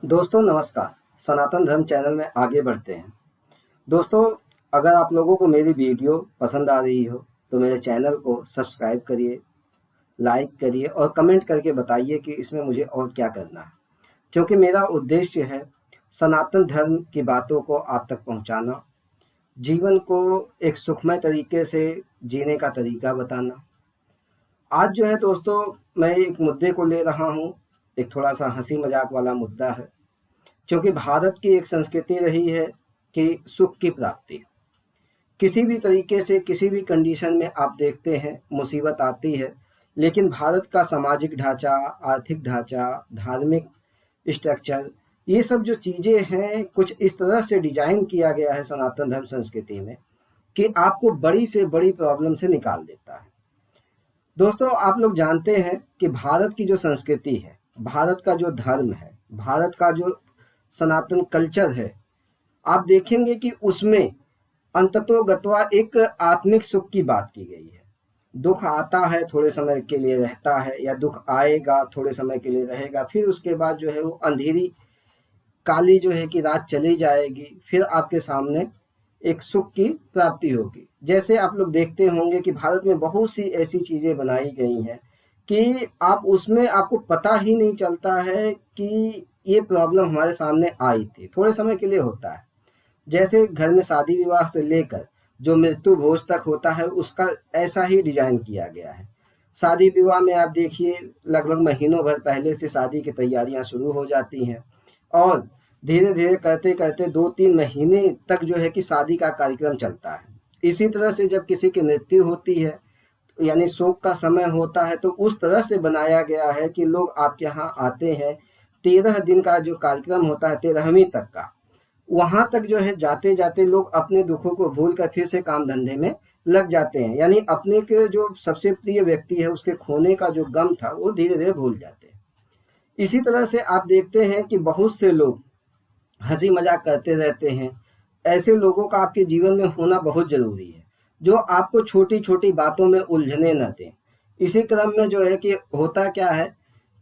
दोस्तों नमस्कार। सनातन धर्म चैनल में आगे बढ़ते हैं। दोस्तों, अगर आप लोगों को मेरी वीडियो पसंद आ रही हो तो मेरे चैनल को सब्सक्राइब करिए, लाइक करिए और कमेंट करके बताइए कि इसमें मुझे और क्या करना है। क्योंकि मेरा उद्देश्य है सनातन धर्म की बातों को आप तक पहुंचाना, जीवन को एक सुखमय तरीके से जीने का तरीका बताना। आज जो है दोस्तों, मैं एक मुद्दे को ले रहा हूँ। एक थोड़ा सा हंसी मजाक वाला मुद्दा है, क्योंकि भारत की एक संस्कृति रही है कि सुख की प्राप्ति किसी भी तरीके से किसी भी कंडीशन में आप देखते हैं मुसीबत आती है। लेकिन भारत का सामाजिक ढांचा, आर्थिक ढांचा, धार्मिक स्ट्रक्चर, ये सब जो चीज़ें हैं कुछ इस तरह से डिजाइन किया गया है सनातन धर्म संस्कृति में कि आपको बड़ी से बड़ी प्रॉब्लम से निकाल देता है। दोस्तों, आप लोग जानते हैं कि भारत की जो संस्कृति है, भारत का जो धर्म है, भारत का जो सनातन कल्चर है, आप देखेंगे कि उसमें अंततोगत्वा एक आत्मिक सुख की बात की गई है। दुख आता है थोड़े समय के लिए रहता है, या दुख आएगा थोड़े समय के लिए रहेगा, फिर उसके बाद जो है वो अंधेरी काली जो है कि रात चली जाएगी, फिर आपके सामने एक सुख की प्राप्ति होगी। जैसे आप लोग देखते होंगे कि भारत में बहुत सी ऐसी चीज़ें बनाई गई हैं कि आप उसमें आपको पता ही नहीं चलता है कि ये प्रॉब्लम हमारे सामने आई थी, थोड़े समय के लिए होता है। जैसे घर में शादी विवाह से लेकर जो मृत्यु भोज तक होता है, उसका ऐसा ही डिजाइन किया गया है। शादी विवाह में आप देखिए लगभग महीनों भर पहले से शादी की तैयारियां शुरू हो जाती हैं, और धीरे धीरे करते करते 2-3 महीने तक जो है कि शादी का कार्यक्रम चलता है। इसी तरह से जब किसी की मृत्यु होती है, यानी शोक का समय होता है, तो उस तरह से बनाया गया है कि लोग आपके यहाँ आते हैं। 13 दिन का जो कार्यक्रम होता है, 13वीं तक का, वहाँ तक जो है जाते जाते लोग अपने दुखों को भूल कर फिर से काम धंधे में लग जाते हैं। यानी अपने के जो सबसे प्रिय व्यक्ति है उसके खोने का जो गम था वो धीरे धीरे भूल जाते हैं। इसी तरह से आप देखते हैं कि बहुत से लोग हंसी मजाक करते रहते हैं। ऐसे लोगों का आपके जीवन में होना बहुत जरूरी है, जो आपको छोटी छोटी बातों में उलझने न दें। इसी क्रम में जो है कि होता क्या है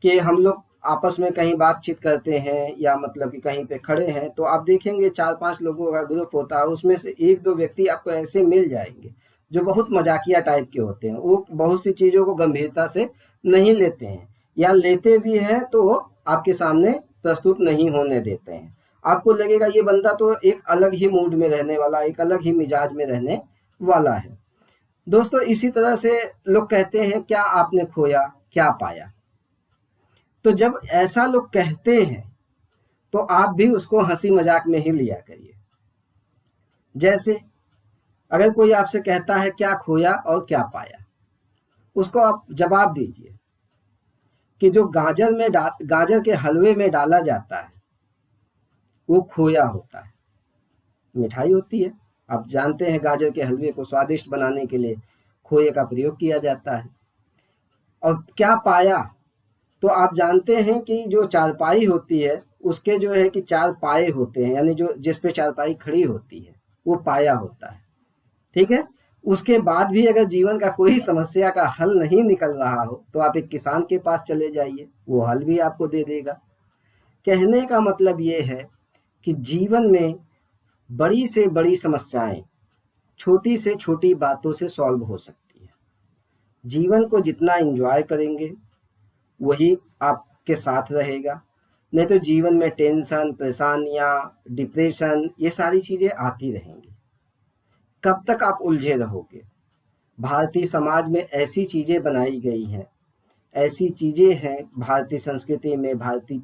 कि हम लोग आपस में कहीं बातचीत करते हैं, या मतलब कि कहीं पे खड़े हैं, तो आप देखेंगे 4-5 लोगों का ग्रुप होता है, उसमें से 1-2 व्यक्ति आपको ऐसे मिल जाएंगे जो बहुत मजाकिया टाइप के होते हैं। वो बहुत सी चीज़ों को गंभीरता से नहीं लेते हैं, या लेते भी हैं तो वो आपके सामने प्रस्तुत नहीं होने देते हैं। आपको लगेगा ये बंदा तो एक अलग ही मूड में रहने वाला, एक अलग ही मिजाज में रहने वाला है। दोस्तों, इसी तरह से लोग कहते हैं क्या आपने खोया क्या पाया। तो जब ऐसा लोग कहते हैं तो आप भी उसको हंसी मजाक में ही लिया करिए। जैसे अगर कोई आपसे कहता है क्या खोया और क्या पाया, उसको आप जवाब दीजिए कि जो गाजर के हलवे में डाला जाता है वो खोया होता है। मिठाई होती है, आप जानते हैं गाजर के हलवे को स्वादिष्ट बनाने के लिए खोए का प्रयोग किया जाता है। और क्या पाया, तो आप जानते हैं कि जो चारपाई होती है उसके जो है कि 4 पाए होते हैं, यानी जो जिस पे चारपाई खड़ी होती है वो पाया होता है। ठीक है। उसके बाद भी अगर जीवन का कोई समस्या का हल नहीं निकल रहा हो तो आप एक किसान के पास चले जाइए, वो हल भी आपको दे देगा। कहने का मतलब ये है कि जीवन में बड़ी से बड़ी समस्याएं छोटी से छोटी बातों से सॉल्व हो सकती है। जीवन को जितना एंजॉय करेंगे वही आपके साथ रहेगा। नहीं तो जीवन में टेंशन, परेशानियां, डिप्रेशन, ये सारी चीजें आती रहेंगी। कब तक आप उलझे रहोगे। भारतीय समाज में ऐसी चीजें बनाई गई हैं, ऐसी चीजें हैं भारतीय संस्कृति में, भारतीय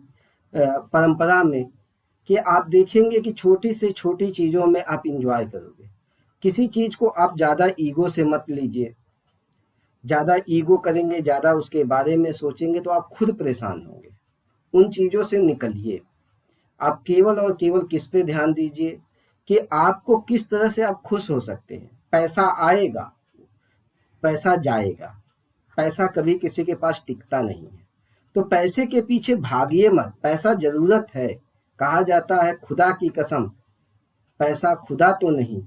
परंपरा में, कि आप देखेंगे कि छोटी से छोटी चीजों में आप इंजॉय करोगे। किसी चीज को आप ज्यादा ईगो से मत लीजिए। ज्यादा ईगो करेंगे, ज्यादा उसके बारे में सोचेंगे तो आप खुद परेशान होंगे। उन चीजों से निकलिए। आप केवल और केवल किस पे ध्यान दीजिए कि आपको किस तरह से आप खुश हो सकते हैं। पैसा आएगा, पैसा जाएगा। पैसा कभी किसी के पास टिकता नहीं है, तो पैसे के पीछे भागिए मत। पैसा जरूरत है। कहा जाता है खुदा की कसम, पैसा खुदा तो नहीं,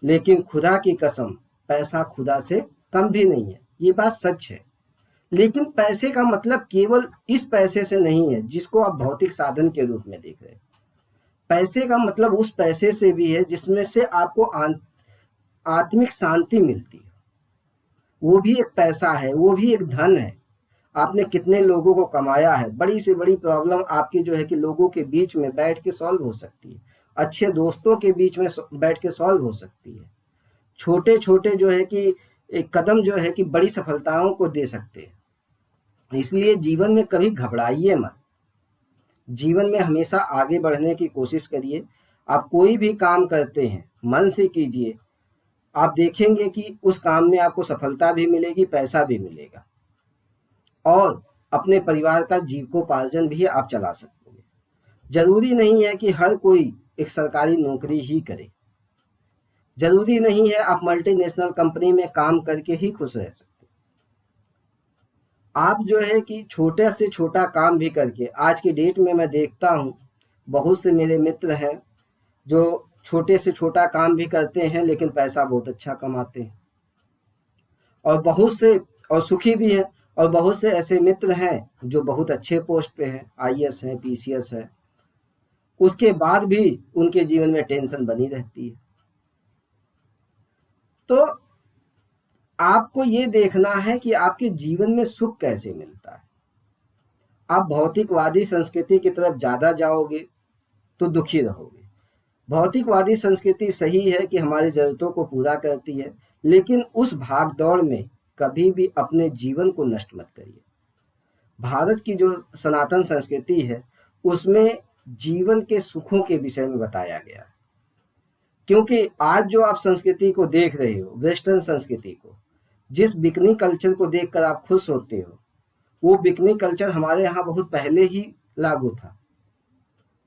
लेकिन खुदा की कसम पैसा खुदा से कम भी नहीं है। ये बात सच है। लेकिन पैसे का मतलब केवल इस पैसे से नहीं है जिसको आप भौतिक साधन के रूप में देख रहे हैं। पैसे का मतलब उस पैसे से भी है जिसमें से आपको आत्मिक शांति मिलती है। वो भी एक पैसा है, वो भी एक धन है। आपने कितने लोगों को कमाया है। बड़ी से बड़ी प्रॉब्लम आपकी जो है कि लोगों के बीच में बैठ के सॉल्व हो सकती है, अच्छे दोस्तों के बीच में बैठ के सॉल्व हो सकती है। छोटे छोटे जो है कि एक कदम जो है कि बड़ी सफलताओं को दे सकते हैं। इसलिए जीवन में कभी घबराइए मत। जीवन में हमेशा आगे बढ़ने की कोशिश करिए। आप कोई भी काम करते हैं मन से कीजिए, आप देखेंगे कि उस काम में आपको सफलता भी मिलेगी, पैसा भी मिलेगा, और अपने परिवार का जीविकोपार्जन भी आप चला सकोगे। जरूरी नहीं है कि हर कोई एक सरकारी नौकरी ही करे। जरूरी नहीं है आप मल्टीनेशनल कंपनी में काम करके ही खुश रह सकते। आप जो है कि छोटे से छोटा काम भी करके, आज की डेट में मैं देखता हूँ बहुत से मेरे मित्र हैं जो छोटे से छोटा काम भी करते हैं लेकिन पैसा बहुत अच्छा कमाते हैं, और बहुत से और सुखी भी हैं। और बहुत से ऐसे मित्र हैं जो बहुत अच्छे पोस्ट पे हैं, आईएएस हैं, पीसीएस हैं, उसके बाद भी उनके जीवन में टेंशन बनी रहती है। तो आपको ये देखना है कि आपके जीवन में सुख कैसे मिलता है। आप भौतिकवादी संस्कृति की तरफ ज़्यादा जाओगे तो दुखी रहोगे। भौतिकवादी संस्कृति सही है कि हमारी ज़रूरतों को पूरा करती है, लेकिन उस भाग दौड़ में कभी भी अपने जीवन को नष्ट मत करिए। भारत की जो सनातन संस्कृति है उसमें जीवन के सुखों के विषय में बताया गया है। क्योंकि आज जो आप संस्कृति को देख रहे हो, वेस्टर्न संस्कृति को, जिस बिकनी कल्चर को देखकर आप खुश होते हो, वो बिकनी कल्चर हमारे यहाँ बहुत पहले ही लागू था।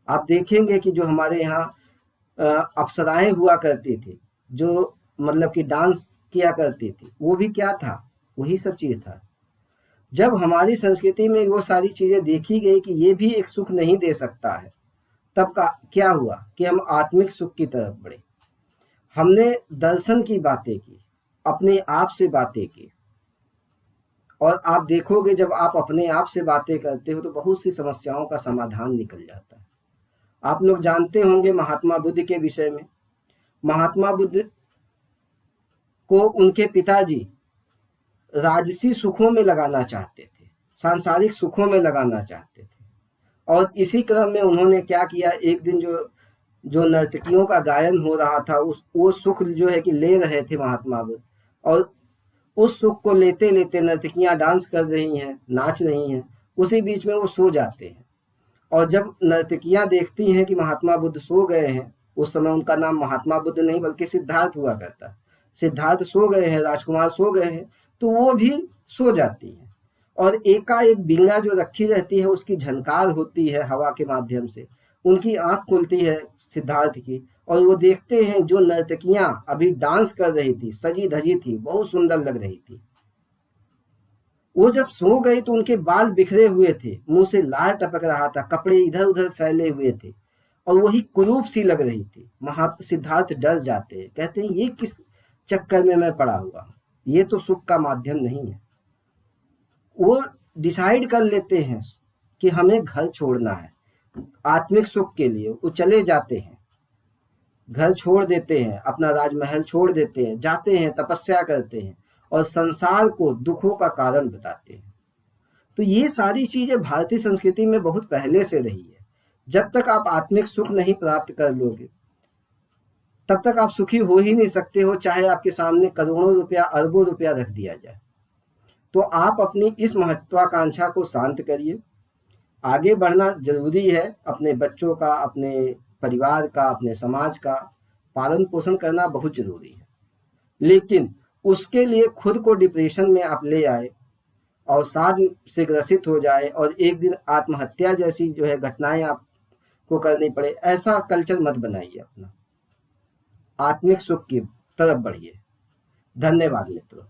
आप देखेंगे कि जो हमारे यहाँ अप्सराएं हुआ करती थी, जो मतलब कि डांस किया करती थी, वो भी क्या था, वही सब चीज था। जब हमारी संस्कृति में वो सारी चीजें देखी गई कि ये भी एक सुख नहीं दे सकता है, तब का क्या हुआ कि हम आत्मिक सुख की तरफ बढ़े। हमने दर्शन की बातें की, अपने आप से बातें की, और आप देखोगे जब आप अपने आप से बातें करते हो तो बहुत सी समस्याओं का समाधान निकल जाता है। आप लोग जानते होंगे महात्मा बुद्ध के विषय में। महात्मा बुद्ध को उनके पिताजी राजसी सुखों में लगाना चाहते थे, सांसारिक सुखों में लगाना चाहते थे, और इसी क्रम में उन्होंने क्या किया, एक दिन जो जो नर्तकियों का गायन हो रहा था, वो सुख जो है कि ले रहे थे महात्मा बुद्ध, और उस सुख को लेते लेते नर्तकियां डांस कर रही हैं, नाच रही हैं, उसी बीच में वो सो जाते हैं। और जब नर्तकियां देखती हैं कि महात्मा बुद्ध सो गए हैं, उस समय उनका नाम महात्मा बुद्ध नहीं बल्कि सिद्धार्थ हुआ करता, सिद्धार्थ सो गए हैं, राजकुमार सो गए हैं, तो वो भी सो जाती हैं। और एकाएक बीड़ा जो रखी रहती है उसकी झनकार होती है हवा के माध्यम से, उनकी आंख खुलती है सिद्धार्थ की, और वो देखते हैं जो नर्तकियां अभी डांस कर रही थी, सजी धजी थी, बहुत सुंदर लग रही थी, वो जब सो गए तो उनके बाल बिखरे हुए थे, मुंह से लार टपक रहा था, कपड़े इधर उधर फैले हुए थे, और वही कुरूप सी लग रही थी। सिद्धार्थ डर जाते हैं, कहते हैं ये किस चक्कर में मैं पड़ा हुआ, ये तो सुख का माध्यम नहीं है। वो डिसाइड कर लेते हैं कि हमें घर छोड़ना है आत्मिक सुख के लिए। वो चले जाते हैं, घर छोड़ देते हैं, अपना राजमहल छोड़ देते हैं, जाते हैं, तपस्या करते हैं, और संसार को दुखों का कारण बताते हैं। तो ये सारी चीजें भारतीय संस्कृति में बहुत पहले से रही है। जब तक आप आत्मिक सुख नहीं प्राप्त कर लोगे तब तक आप सुखी हो ही नहीं सकते हो, चाहे आपके सामने करोड़ों रुपया, अरबों रुपया रख दिया जाए। तो आप अपनी इस महत्वाकांक्षा को शांत करिए। आगे बढ़ना जरूरी है, अपने बच्चों का, अपने परिवार का, अपने समाज का पालन पोषण करना बहुत जरूरी है, लेकिन उसके लिए खुद को डिप्रेशन में आप ले आए और साथ से ग्रसित हो जाए और एक दिन आत्महत्या जैसी जो है घटनाएं आपको करनी पड़े, ऐसा कल्चर मत बनाइए। अपना आत्मिक सुख की तरफ बढ़िए। धन्यवाद मित्रों।